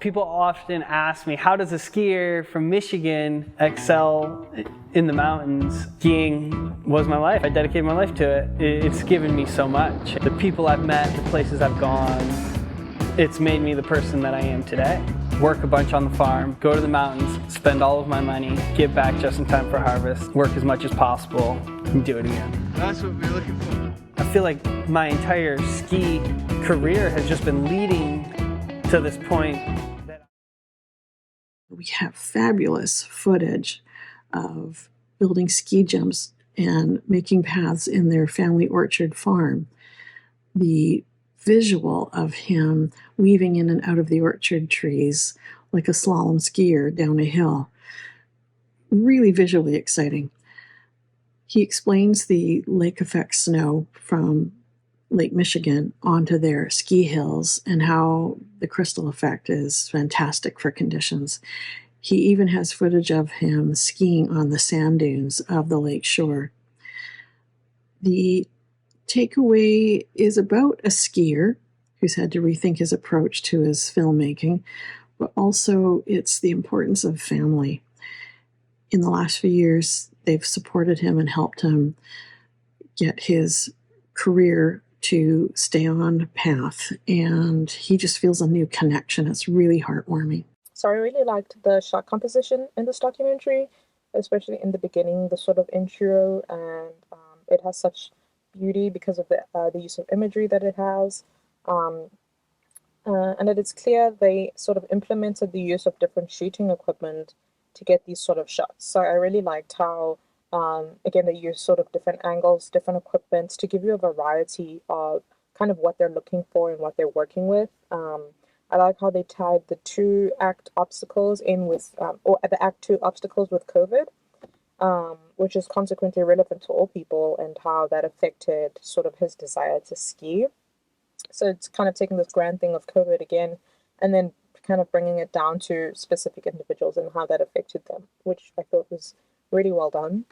People often ask me, how does a skier from Michigan excel in the mountains? Skiing was my life. I dedicated my life to it. It's given me so much. The people I've met, the places I've gone, it's made me the person that I am today. Work a bunch on the farm, go to the mountains, spend all of my money, give back just in time for harvest, work as much as possible, and do it again. That's what we're looking for. I feel like my entire ski career has just been leading to this point. We have fabulous footage of building ski jumps and making paths in their family orchard farm. The visual of him weaving in and out of the orchard trees like a slalom skier down a hill, really visually exciting. He explains the lake effect snow from Lake Michigan onto their ski hills and how the crystal effect is fantastic for conditions. He even has footage of him skiing on the sand dunes of the lake shore. The takeaway is about a skier who's had to rethink his approach to his filmmaking, but also it's the importance of family. In the last few years, they've supported him and helped him get his career to stay on path, and he just feels a new connection. It's really heartwarming. So I really liked the shot composition in this documentary, especially in the beginning, the sort of intro, and it has such beauty because of the use of imagery that it has. And it is clear they sort of implemented the use of different shooting equipment to get these sort of shots. So I really liked how, again, they use sort of different angles, different equipments to give you a variety of kind of what they're looking for and what they're working with. I like how they tied the two act obstacles in with, or the act two obstacles with COVID, which is consequently relevant to all people, and how that affected sort of his desire to ski. So it's kind of taking this grand thing of COVID again, and then kind of bringing it down to specific individuals and how that affected them, which I thought was really well done.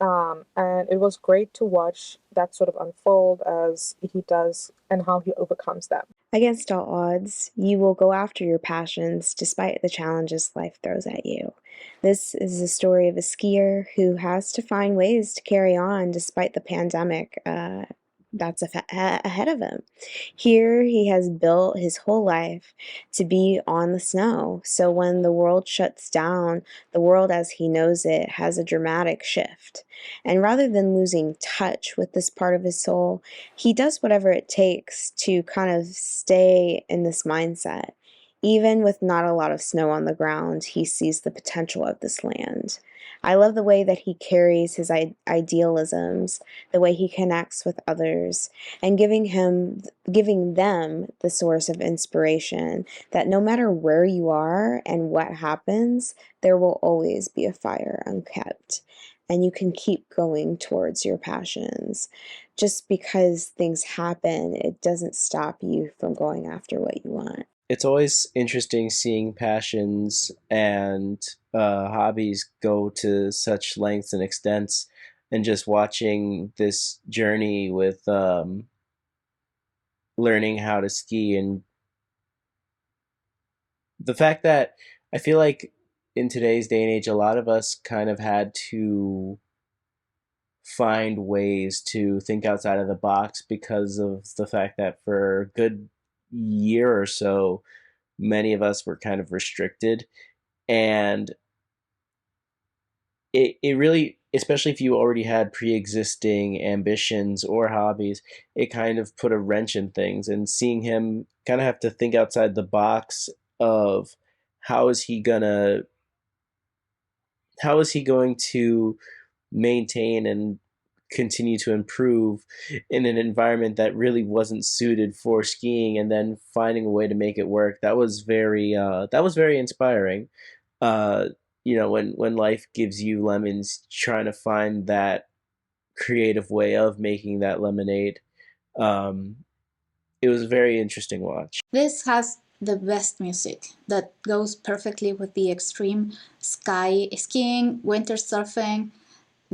And it was great to watch that sort of unfold as he does and how he overcomes that. Against all odds, you will go after your passions despite the challenges life throws at you. This is the story of a skier who has to find ways to carry on despite the pandemic that's ahead of him. Here he has built his whole life to be on the snow, so when the world shuts down, the world as he knows it has a dramatic shift. And rather than losing touch with this part of his soul, he does whatever it takes to kind of stay in this mindset. Even with not a lot of snow on the ground, he sees the potential of this land. I love the way that he carries his idealisms, the way he connects with others, and giving them the source of inspiration that no matter where you are and what happens, there will always be a fire unkept. And you can keep going towards your passions. Just because things happen, it doesn't stop you from going after what you want. It's always interesting seeing passions and hobbies go to such lengths and extents, and just watching this journey with learning how to ski, and the fact that I feel like in today's day and age, a lot of us kind of had to find ways to think outside of the box because of the fact that for a good year or so, many of us were kind of restricted. And it really, especially if you already had pre-existing ambitions or hobbies, it kind of put a wrench in things. And seeing him kind of have to think outside the box of how is he going to maintain and continue to improve in an environment that really wasn't suited for skiing, and then finding a way to make it work. That was very inspiring. When life gives you lemons, trying to find that creative way of making that lemonade. It was a very interesting watch. This has the best music that goes perfectly with the extreme skiing, winter surfing.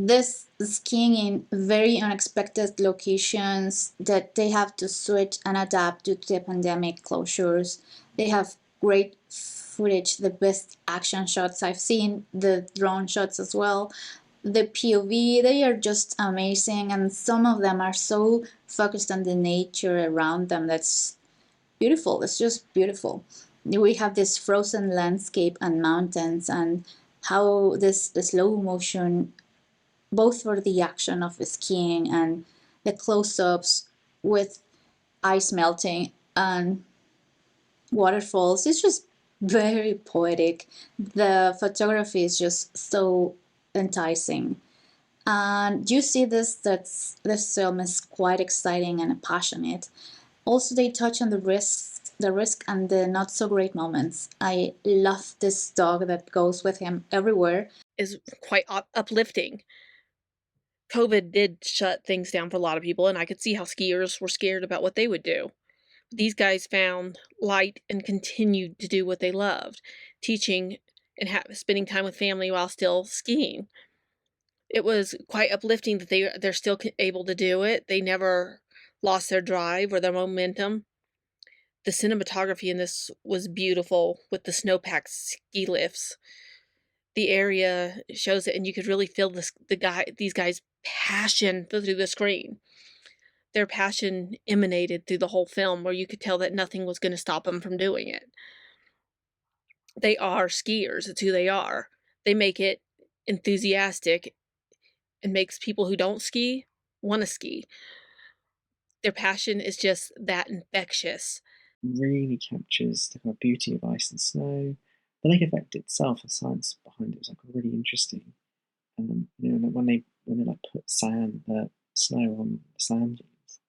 This skiing in very unexpected locations that they have to switch and adapt due to the pandemic closures. They have great footage, the best action shots I've seen, the drone shots as well. The POV, they are just amazing, and some of them are so focused on the nature around them that's beautiful. It's just beautiful. We have this frozen landscape and mountains, and how this slow motion, both for the action of skiing and the close-ups with ice melting and waterfalls, it's just very poetic. The photography is just so enticing. And you see this film is quite exciting and passionate. Also, they touch on the risk and the not so great moments. I love this dog that goes with him everywhere. Is quite uplifting. COVID did shut things down for a lot of people, and I could see how skiers were scared about what they would do. These guys found light and continued to do what they loved, teaching and spending time with family while still skiing. It was quite uplifting that they're still able to do it. They never lost their drive or their momentum. The cinematography in this was beautiful with the snowpacked ski lifts. The area shows it, and you could really feel these guys' passion through the screen. Their passion emanated through the whole film, where you could tell that nothing was going to stop them from doing it. They are skiers. It's who they are. They make it enthusiastic and makes people who don't ski want to ski. Their passion is just that infectious. Really captures the kind of beauty of ice and snow. The lake effect itself, the science behind it was like really interesting. When they like put snow on the sand dunes,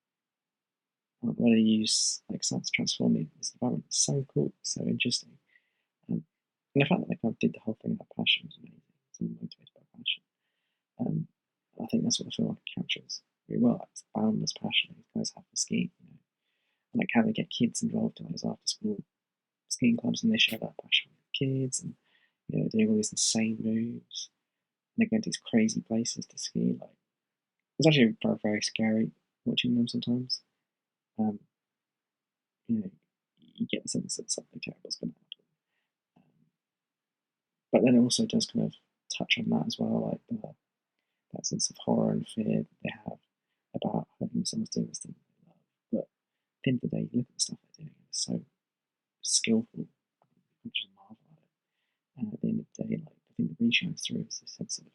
when they use like science transforming this environment, it's so cool, so interesting. And the fact that they kind of did the whole thing about passion was amazing. It's all motivated by passion. I think that's what the film captures very well. It's boundless passion these guys have for skiing, and like how they get kids involved in those after school skiing clubs, and they share that passion with kids, and doing all these insane moves, and they go to these crazy places to ski. Like it's actually very, very scary watching them sometimes. Um, you get the sense that something terrible is going to happen. But then it also does kind of touch on that as well, like that sense of horror and fear that they have about hurting someone's doing this thing that they love. But at the end of the day, you look at the stuff they're doing, it's so skillful. You just marvel at it. And at the end of the day, like the thing that really shines through is the sense of